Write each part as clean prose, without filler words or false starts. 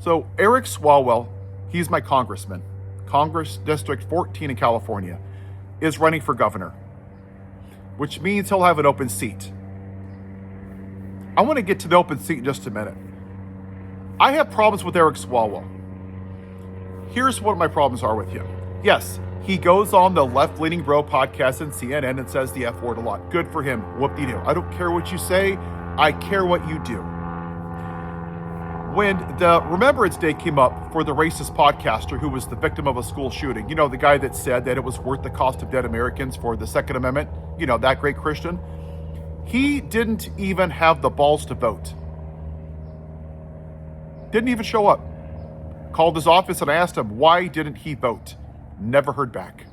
So Eric Swalwell, he's my congressman, Congress District 14 in California, is running for governor, which means he'll have an open seat. I want to get to the open seat in just a minute. I have problems with Eric Swalwell. Here's what my problems are with him. Yes, he goes on the left-leaning bro podcast and CNN and says the F word a lot. Good for him. Whoop-de-doo. I don't care what you say. I care what you do. When the Remembrance Day came up for the racist podcaster who was the victim of a school shooting, you know, the guy that said that it was worth the cost of dead Americans for the Second Amendment, you know, that great Christian, he didn't even have the balls to vote. Didn't even show up. Called his office and I asked him, why didn't he vote? Never heard back.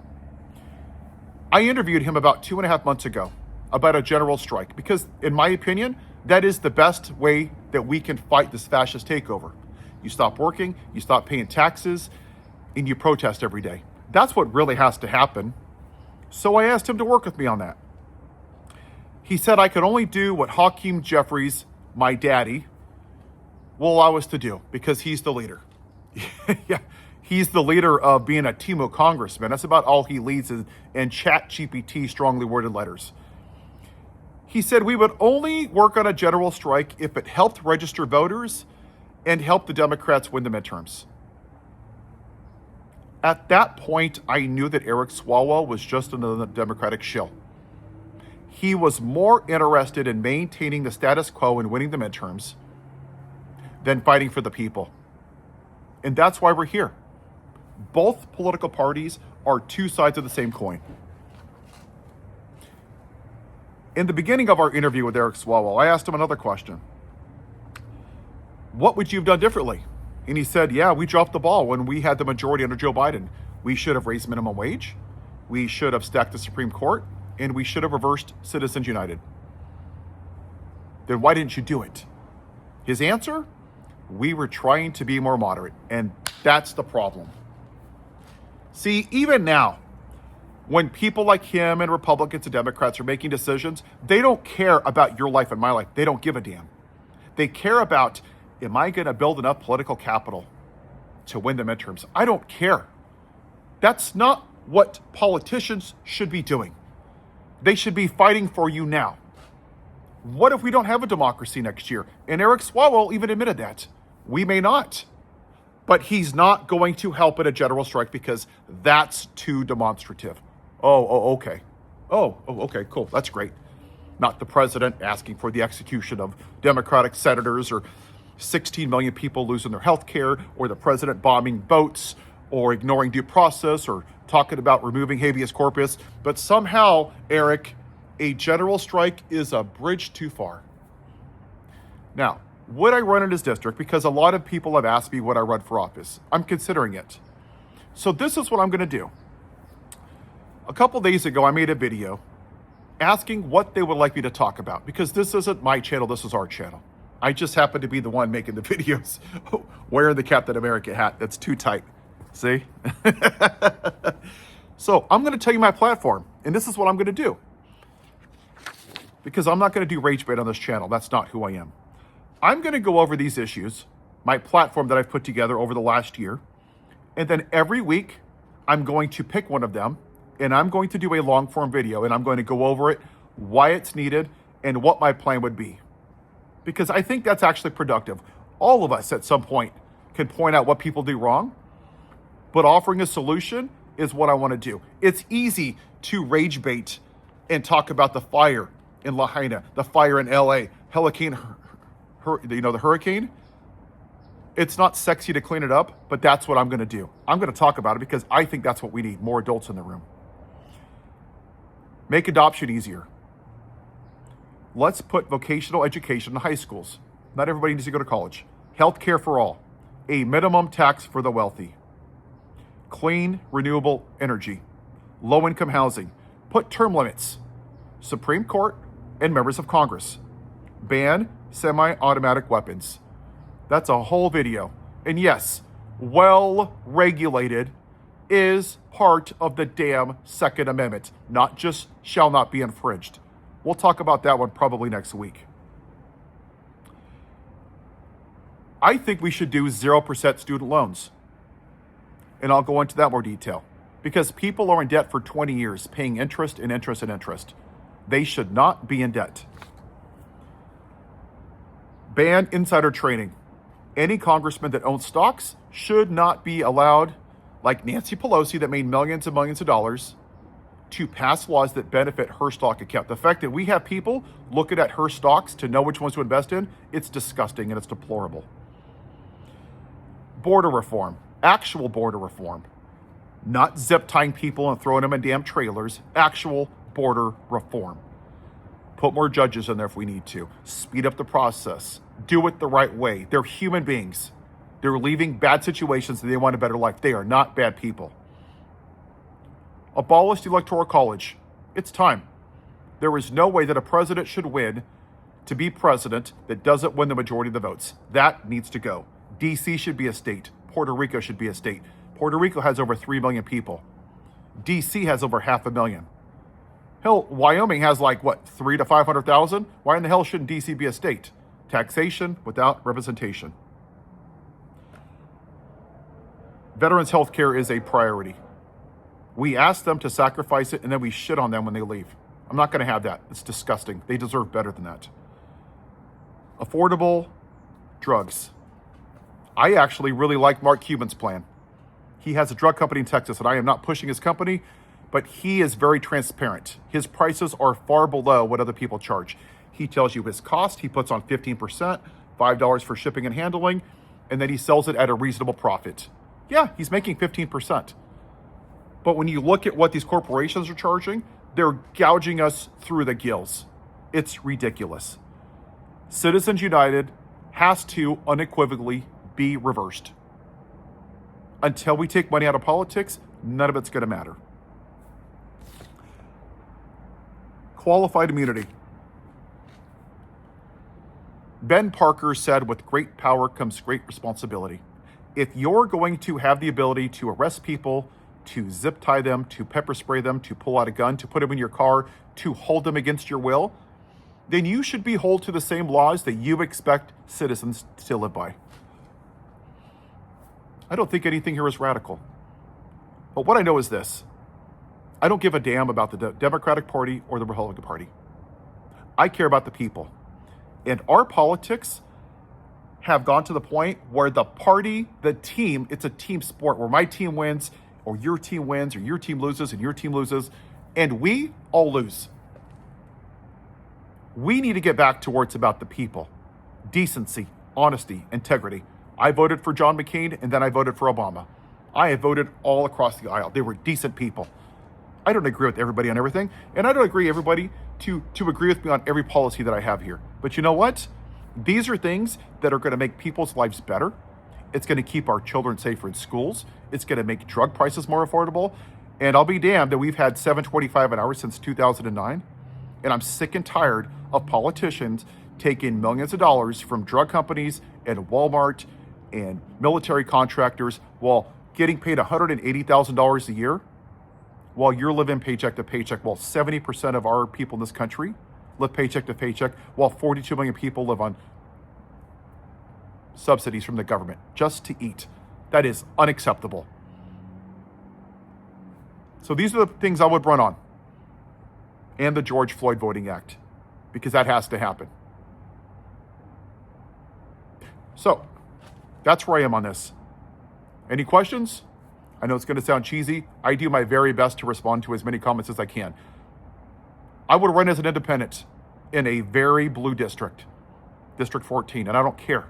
I interviewed him about 2.5 months ago about a general strike because, in my opinion, that is the best way that we can fight this fascist takeover. You stop working, you stop paying taxes, and you protest every day. That's what really has to happen. So I asked him to work with me on that. He said I could only do what Hakeem Jeffries, my daddy, will allow us to do because he's the leader. Yeah, he's the leader of being a Timo congressman. That's about all he leads in chat GPT strongly worded letters. He said we would only work on a general strike if it helped register voters and helped the Democrats win the midterms. At that point, I knew that Eric Swalwell was just another Democratic shill. He was more interested in maintaining the status quo and winning the midterms than fighting for the people. And that's why we're here. Both political parties are two sides of the same coin. In the beginning of our interview with Eric Swalwell, I asked him another question. What would you have done differently? And he said, yeah, we dropped the ball when we had the majority under Joe Biden. We should have raised minimum wage. We should have stacked the Supreme Court. And we should have reversed Citizens United. Then why didn't you do it? His answer? We were trying to be more moderate. And that's the problem. See, even now, when people like him and Republicans and Democrats are making decisions, they don't care about your life and my life. They don't give a damn. They care about, am I going to build enough political capital to win the midterms? I don't care. That's not what politicians should be doing. They should be fighting for you now. What if we don't have a democracy next year? And Eric Swalwell even admitted that. We may not. But he's not going to help in a general strike because that's too demonstrative. Okay. Okay, cool. That's great. Not the president asking for the execution of Democratic senators or 16 million people losing their health care, or the president bombing boats or ignoring due process or talking about removing habeas corpus. But somehow, Eric, a general strike is a bridge too far. Now, would I run in his district? Because a lot of people have asked me would I run for office. I'm considering it. So this is what I'm going to do. A couple days ago, I made a video asking what they would like me to talk about, because this isn't my channel, this is our channel. I just happen to be the one making the videos wearing the Captain America hat that's too tight. See? So I'm going to tell you my platform, and this is what I'm going to do. Because I'm not going to do rage bait on this channel. That's not who I am. I'm going to go over these issues, my platform that I've put together over the last year, and then every week I'm going to pick one of them, and I'm going to do a long form video, and I'm going to go over it, why it's needed, and what my plan would be. Because I think that's actually productive. All of us at some point can point out what people do wrong, but offering a solution is what I want to do. It's easy to rage bait and talk about the fire in Lahaina, the fire in LA, the hurricane. It's not sexy to clean it up, but that's what I'm going to do. I'm going to talk about it because I think that's what we need, more adults in the room. Make adoption easier. Let's put vocational education in high schools. Not everybody needs to go to college. Healthcare for all. A minimum tax for the wealthy. Clean, renewable energy. Low-income housing. Put term limits. Supreme Court and members of Congress. Ban semi-automatic weapons. That's a whole video. And yes, well-regulated is part of the damn Second Amendment, not just shall not be infringed. We'll talk about that one probably next week. I think we should do 0% student loans. And I'll go into that more detail. Because people are in debt for 20 years, paying interest and interest and interest. They should not be in debt. Ban insider trading. Any congressman that owns stocks should not be allowed, like Nancy Pelosi that made millions and millions of dollars, to pass laws that benefit her stock account. The fact that we have people looking at her stocks to know which ones to invest in, it's disgusting and it's deplorable. Border reform, actual border reform. Not zip tying people and throwing them in damn trailers, actual border reform. Put more judges in there if we need to. Speed up the process. Do it the right way. They're human beings. They're leaving bad situations and they want a better life. They are not bad people. Abolish the Electoral College. It's time. There is no way that a president should win to be president that doesn't win the majority of the votes. That needs to go. DC should be a state. Puerto Rico should be a state. Puerto Rico has over 3 million people. DC has over 500,000. Hell, Wyoming has 3 to 500,000? Why in the hell shouldn't DC be a state? Taxation without representation. Veterans health care is a priority. We ask them to sacrifice it and then we shit on them when they leave. I'm not going to have that. It's disgusting. They deserve better than that. Affordable drugs. I actually really like Mark Cuban's plan. He has a drug company in Texas, and I am not pushing his company, but he is very transparent. His prices are far below what other people charge. He tells you his cost. He puts on 15%, $5 for shipping and handling, and then he sells it at a reasonable profit. Yeah, he's making 15%. But when you look at what these corporations are charging, they're gouging us through the gills. It's ridiculous. Citizens United has to unequivocally be reversed. Until we take money out of politics, none of it's going to matter. Qualified immunity. Ben Parker said, with great power comes great responsibility. If you're going to have the ability to arrest people, to zip tie them, to pepper spray them, to pull out a gun, to put them in your car, to hold them against your will, then you should be held to the same laws that you expect citizens to live by. I don't think anything here is radical. But what I know is this. I don't give a damn about the Democratic Party or the Republican Party. I care about the people. And our politics have gone to the point where the party, the team, it's a team sport where my team wins or your team wins or your team loses and your team loses, and we all lose. We need to get back to where it's about the people. Decency, honesty, integrity. I voted for John McCain and then I voted for Obama. I have voted all across the aisle. They were decent people. I don't agree with everybody on everything, and I don't agree everybody to agree with me on every policy that I have here. But you know what? These are things that are going to make people's lives better. It's going to keep our children safer in schools. It's going to make drug prices more affordable. And I'll be damned that we've had $7.25 an hour since 2009. And I'm sick and tired of politicians taking millions of dollars from drug companies and Walmart and military contractors while getting paid $180,000 a year while you're living paycheck to paycheck, while 70% of our people in this country live paycheck to paycheck, while 42 million people live on subsidies from the government just to eat. That is unacceptable. So these are the things I would run on. And the George Floyd Voting Act, because that has to happen. So that's where I am on this. Any questions? I know it's going to sound cheesy. I do my very best to respond to as many comments as I can. I would run as an independent in a very blue district, District 14, and I don't care.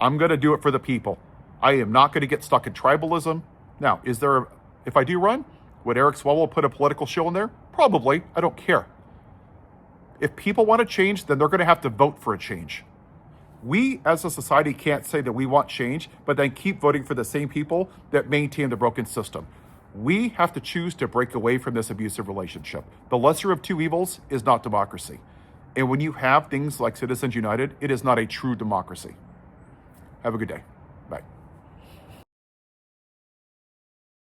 I'm going to do it for the people. I am not going to get stuck in tribalism. Now, if I do run, would Eric Swalwell put a political show in there? Probably. I don't care. If people want to change, then they're going to have to vote for a change. We as a society can't say that we want change, but then keep voting for the same people that maintain the broken system. We have to choose to break away from this abusive relationship. The lesser of two evils is not democracy. And when you have things like Citizens United, it is not a true democracy. Have a good day.